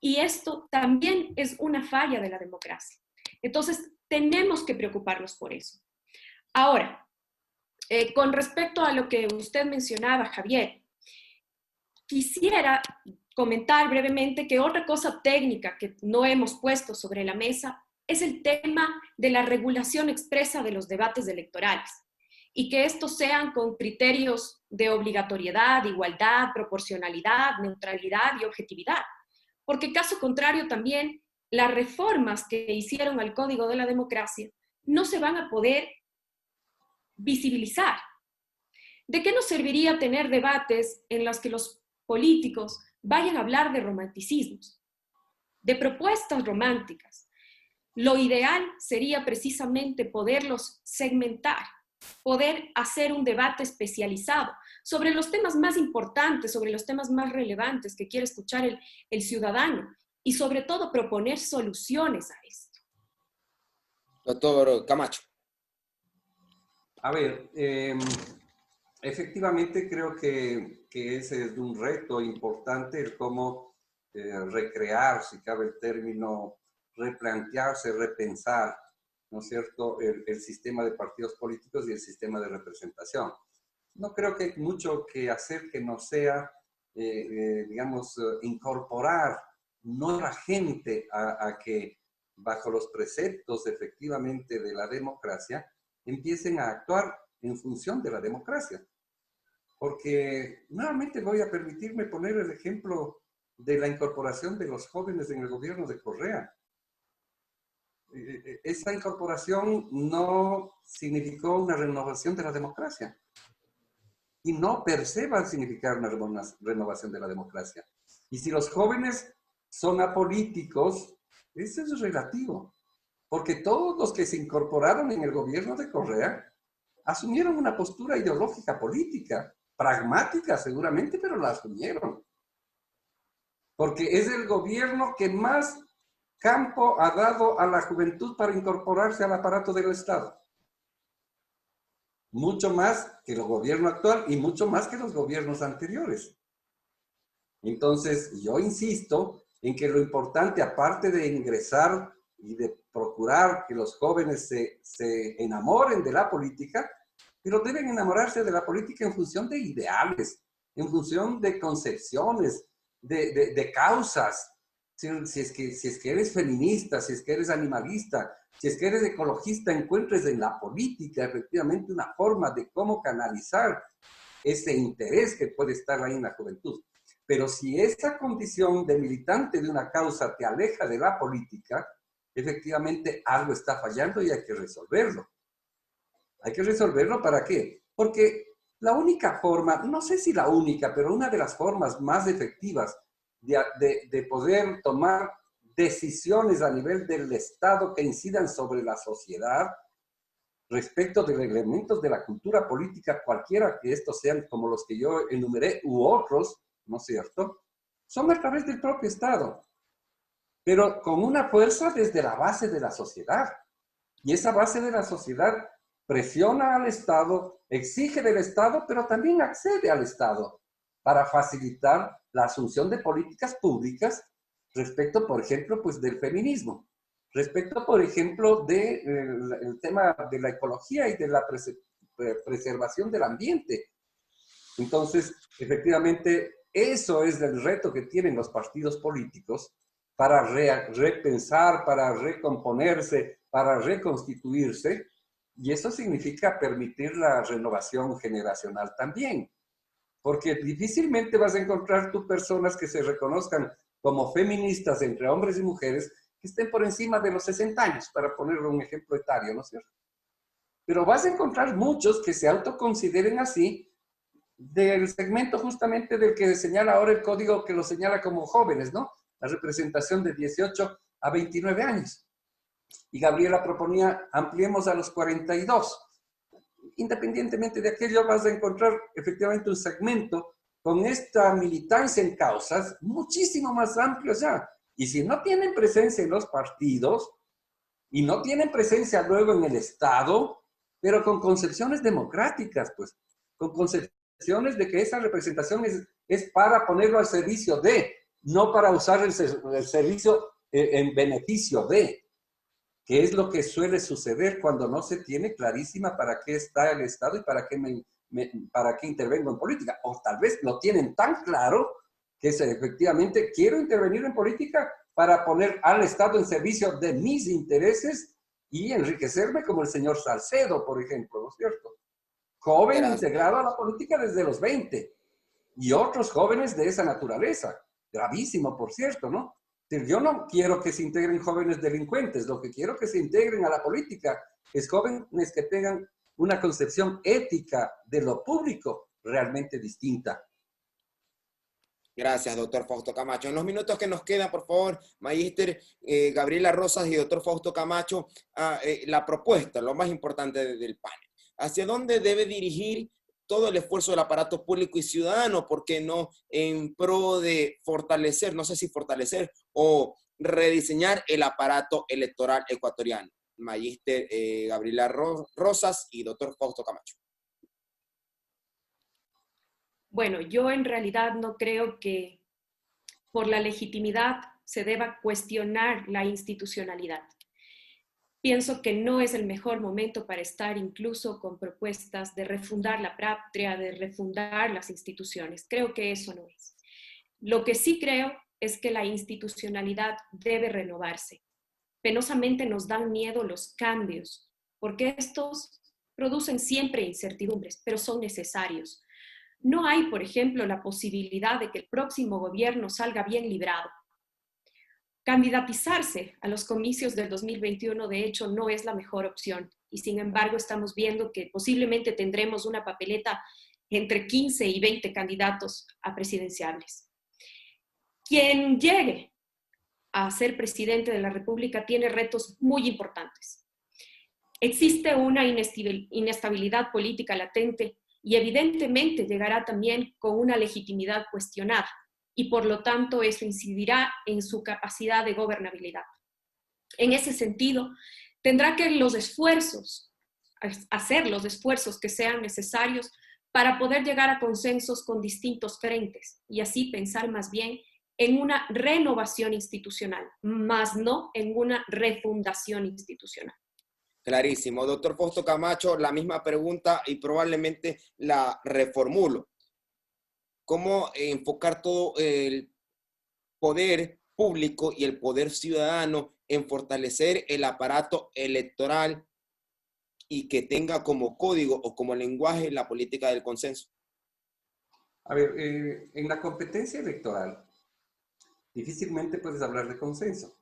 Y esto también es una falla de la democracia. Entonces, tenemos que preocuparnos por eso. Ahora, con respecto a lo que usted mencionaba, Javier, quisiera comentar brevemente que otra cosa técnica que no hemos puesto sobre la mesa es el tema de la regulación expresa de los debates electorales y que estos sean con criterios de obligatoriedad, igualdad, proporcionalidad, neutralidad y objetividad. Porque caso contrario también, las reformas que hicieron al Código de la Democracia no se van a poder visibilizar. ¿De qué nos serviría tener debates en los que los políticos vayan a hablar de romanticismos, de propuestas románticas? Lo ideal sería precisamente poderlos segmentar, poder hacer un debate especializado sobre los temas más importantes, sobre los temas más relevantes que quiere escuchar el ciudadano y sobre todo proponer soluciones a esto. Doctor Camacho. A ver, efectivamente creo que ese es un reto importante, el cómo recrear, si cabe el término, replantearse, repensar, ¿no es cierto?, el sistema de partidos políticos y el sistema de representación. No creo que hay mucho que hacer que no sea, digamos, incorporar nueva gente a que bajo los preceptos efectivamente de la democracia empiecen a actuar en función de la democracia. Porque nuevamente voy a permitirme poner el ejemplo de la incorporación de los jóvenes en el gobierno de Correa. Esa incorporación no significó una renovación de la democracia. Y no per se va a significar una renovación de la democracia. Y si los jóvenes son apolíticos, eso es relativo. Porque todos los que se incorporaron en el gobierno de Correa asumieron una postura ideológica política, pragmática seguramente, pero la asumieron. Porque es el gobierno que más campo ha dado a la juventud para incorporarse al aparato del Estado. Mucho más que el gobierno actual y mucho más que los gobiernos anteriores. Entonces, yo insisto en que lo importante, aparte de ingresar y de procurar que los jóvenes se enamoren de la política, pero deben enamorarse de la política en función de ideales, en función de concepciones, de causas. Si es que eres feminista, si es que eres animalista, si es que eres ecologista, encuentres en la política efectivamente una forma de cómo canalizar ese interés que puede estar ahí en la juventud. Pero si esa condición de militante de una causa te aleja de la política, efectivamente algo está fallando y hay que resolverlo. Hay que resolverlo, ¿para qué? Porque la única forma, no sé si la única, pero una de las formas más efectivas de poder tomar decisiones a nivel del Estado que incidan sobre la sociedad respecto de elementos de la cultura política, cualquiera que estos sean como los que yo enumeré u otros, ¿no es cierto?, son a través del propio Estado, pero con una fuerza desde la base de la sociedad. Y esa base de la sociedad presiona al Estado, exige del Estado, pero también accede al Estado para facilitar la asunción de políticas públicas respecto, por ejemplo, pues del feminismo, respecto, por ejemplo, del tema de la ecología y de la preservación del ambiente. Entonces, efectivamente, eso es el reto que tienen los partidos políticos para repensar, para recomponerse, para reconstituirse, y eso significa permitir la renovación generacional también. Porque difícilmente vas a encontrar tú personas que se reconozcan como feministas entre hombres y mujeres que estén por encima de los 60 años, para ponerle un ejemplo etario, ¿no es cierto? Pero vas a encontrar muchos que se autoconsideren así del segmento justamente del que señala ahora el código, que lo señala como jóvenes, ¿no? La representación de 18 a 29 años. Y Gabriela proponía, ampliemos a los 42. Independientemente de aquello, vas a encontrar efectivamente un segmento con esta militancia en causas muchísimo más amplio ya. Y si no tienen presencia en los partidos, y no tienen presencia luego en el Estado, pero con concepciones democráticas, pues, con concepciones de que esa representación es para ponerlo al servicio de, no para usar el servicio en beneficio de, que es lo que suele suceder cuando no se tiene clarísima para qué está el Estado y para qué intervengo en política. O tal vez lo tienen tan claro que efectivamente quiero intervenir en política para poner al Estado en servicio de mis intereses y enriquecerme como el señor Salcedo, por ejemplo, ¿no es cierto? Joven integrado a la política desde los 20 y otros jóvenes de esa naturaleza. Gravísimo, por cierto, ¿no? Yo no quiero que se integren jóvenes delincuentes, lo que quiero que se integren a la política es jóvenes que tengan una concepción ética de lo público realmente distinta. Gracias, doctor Fausto Camacho. En los minutos que nos quedan, por favor, Magíster Gabriela Rosas y doctor Fausto Camacho, la propuesta, lo más importante del panel. ¿Hacia dónde debe dirigir todo el esfuerzo del aparato público y ciudadano? ¿Por qué no en pro de fortalecer, no sé si fortalecer o rediseñar el aparato electoral ecuatoriano? Magíster Gabriela Rosas y doctor Fausto Camacho. Bueno, yo en realidad no creo que por la legitimidad se deba cuestionar la institucionalidad. Pienso que no es el mejor momento para estar incluso con propuestas de refundar la patria, de refundar las instituciones. Creo que eso no es. Lo que sí creo es que la institucionalidad debe renovarse. Penosamente nos dan miedo los cambios, porque estos producen siempre incertidumbres, pero son necesarios. No hay, por ejemplo, la posibilidad de que el próximo gobierno salga bien librado. Candidatizarse a los comicios del 2021, de hecho, no es la mejor opción. Y sin embargo, estamos viendo que posiblemente tendremos una papeleta entre 15 y 20 candidatos a presidenciables. Quien llegue a ser presidente de la República tiene retos muy importantes. Existe una inestabilidad política latente y evidentemente llegará también con una legitimidad cuestionada y por lo tanto eso incidirá en su capacidad de gobernabilidad. En ese sentido, tendrá que hacer los esfuerzos que sean necesarios para poder llegar a consensos con distintos frentes y así pensar más bien en una renovación institucional, más no en una refundación institucional. Clarísimo. Doctor Fausto Camacho, la misma pregunta y probablemente la reformulo. ¿Cómo enfocar todo el poder público y el poder ciudadano en fortalecer el aparato electoral y que tenga como código o como lenguaje la política del consenso? A ver, en la competencia electoral difícilmente puedes hablar de consenso.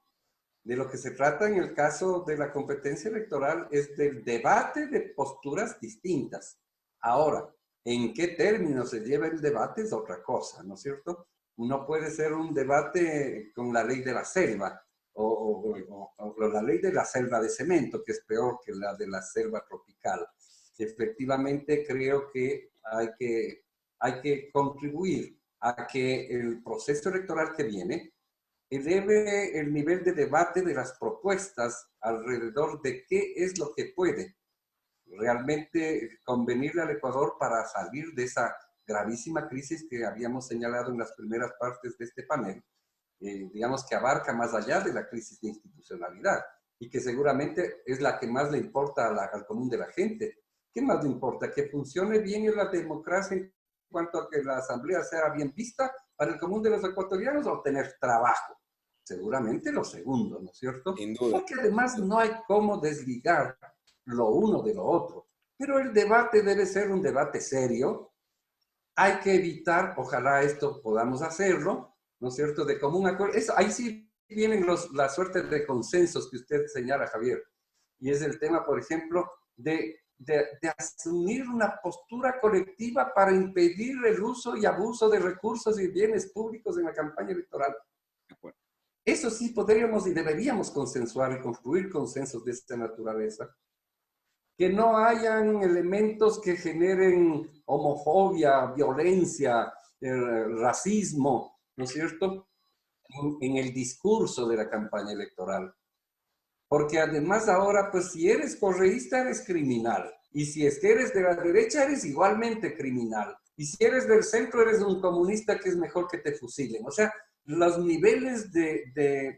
De lo que se trata en el caso de la competencia electoral es del debate de posturas distintas. Ahora, ¿en qué términos se lleva el debate? Es otra cosa, ¿no es cierto? No puede ser un debate con la ley de la selva o la ley de la selva de cemento, que es peor que la de la selva tropical. Efectivamente, creo que hay que contribuir a que el proceso electoral que viene eleve el nivel de debate de las propuestas alrededor de qué es lo que puede realmente convenirle al Ecuador para salir de esa gravísima crisis que habíamos señalado en las primeras partes de este panel, digamos que abarca más allá de la crisis de institucionalidad y que seguramente es la que más le importa al común de la gente. ¿Qué más le importa? ¿Que funcione bien la democracia en cuanto a que la asamblea sea bien vista para el común de los ecuatorianos o tener trabajo? Seguramente lo segundo, ¿no es cierto? Sin duda. Porque además no hay cómo desligar lo uno de lo otro. Pero el debate debe ser un debate serio. Hay que evitar, ojalá esto podamos hacerlo, ¿no es cierto?, de común acuerdo. Ahí sí vienen la suerte de consensos que usted señala, Javier. Y es el tema, por ejemplo, de asumir una postura colectiva para impedir el uso y abuso de recursos y bienes públicos en la campaña electoral. Eso sí podríamos y deberíamos consensuar y construir consensos de esta naturaleza. Que no hayan elementos que generen homofobia, violencia, racismo, ¿no es cierto?, en el discurso de la campaña electoral. porque además ahora, pues si eres correísta eres criminal, y si es que eres de la derecha eres igualmente criminal, y si eres del centro eres un comunista que es mejor que te fusilen. O sea, los niveles de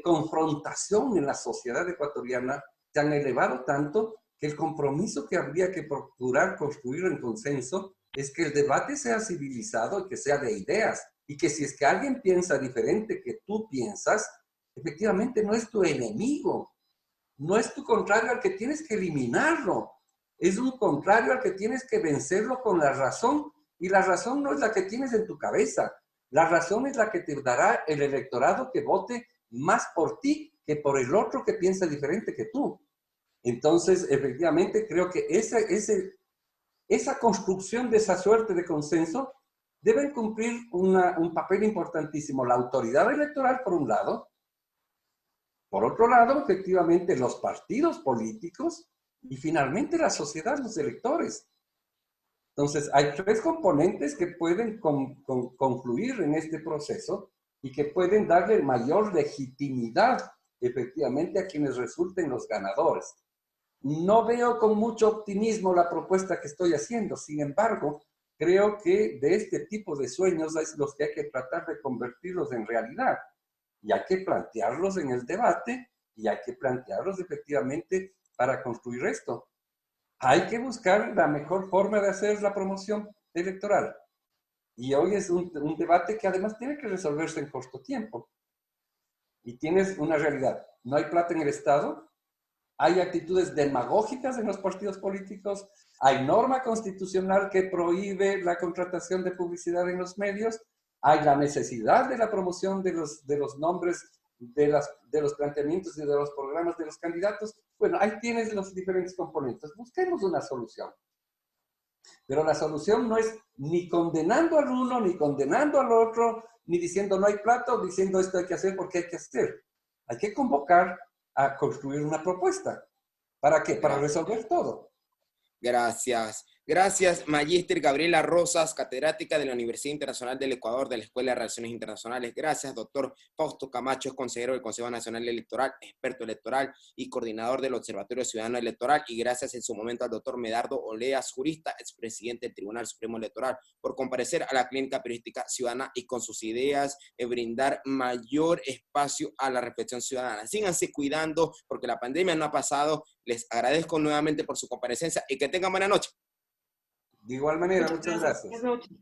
confrontación en la sociedad ecuatoriana se han elevado tanto que el compromiso que habría que procurar construir en consenso es que el debate sea civilizado y que sea de ideas, y que si es que alguien piensa diferente que tú piensas, efectivamente no es tu enemigo, no es tu contrario al que tienes que eliminarlo, es un contrario al que tienes que vencerlo con la razón, y la razón no es la que tienes en tu cabeza, la razón es la que te dará el electorado que vote más por ti que por el otro que piensa diferente que tú. Entonces, efectivamente, creo que esa construcción de esa suerte de consenso deben cumplir un papel importantísimo la autoridad electoral, por un lado. Por otro lado, efectivamente, los partidos políticos y finalmente la sociedad, los electores. Entonces, hay tres componentes que pueden confluir en este proceso y que pueden darle mayor legitimidad, efectivamente, a quienes resulten los ganadores. No veo con mucho optimismo la propuesta que estoy haciendo, sin embargo, creo que de este tipo de sueños es los que hay que tratar de convertirlos en realidad. Y hay que plantearlos en el debate y hay que plantearlos efectivamente para construir esto. Hay que buscar la mejor forma de hacer la promoción electoral. Y hoy es un debate que además tiene que resolverse en corto tiempo. Y tienes una realidad. No hay plata en el Estado, hay actitudes demagógicas en los partidos políticos, hay norma constitucional que prohíbe la contratación de publicidad en los medios, hay la necesidad de la promoción de los nombres, de los planteamientos y de los programas de los candidatos. Bueno, ahí tienes los diferentes componentes. Busquemos una solución. Pero la solución no es ni condenando al uno, ni condenando al otro, ni diciendo no hay plata, o diciendo esto hay que hacer porque hay que hacer. Hay que convocar a construir una propuesta. ¿Para qué? Para resolver todo. Gracias. Gracias, Magíster Gabriela Rosas, catedrática de la Universidad Internacional del Ecuador de la Escuela de Relaciones Internacionales. Gracias, doctor Fausto Camacho, es consejero del Consejo Nacional Electoral, experto electoral y coordinador del Observatorio Ciudadano Electoral. Y gracias en su momento al doctor Medardo Oleas, jurista, expresidente del Tribunal Supremo Electoral, por comparecer a la Clínica Periodística Ciudadana y con sus ideas brindar mayor espacio a la reflexión ciudadana. Síganse cuidando porque la pandemia no ha pasado. Les agradezco nuevamente por su comparecencia y que tengan buena noche. De igual manera, muchas gracias. Buenas noches.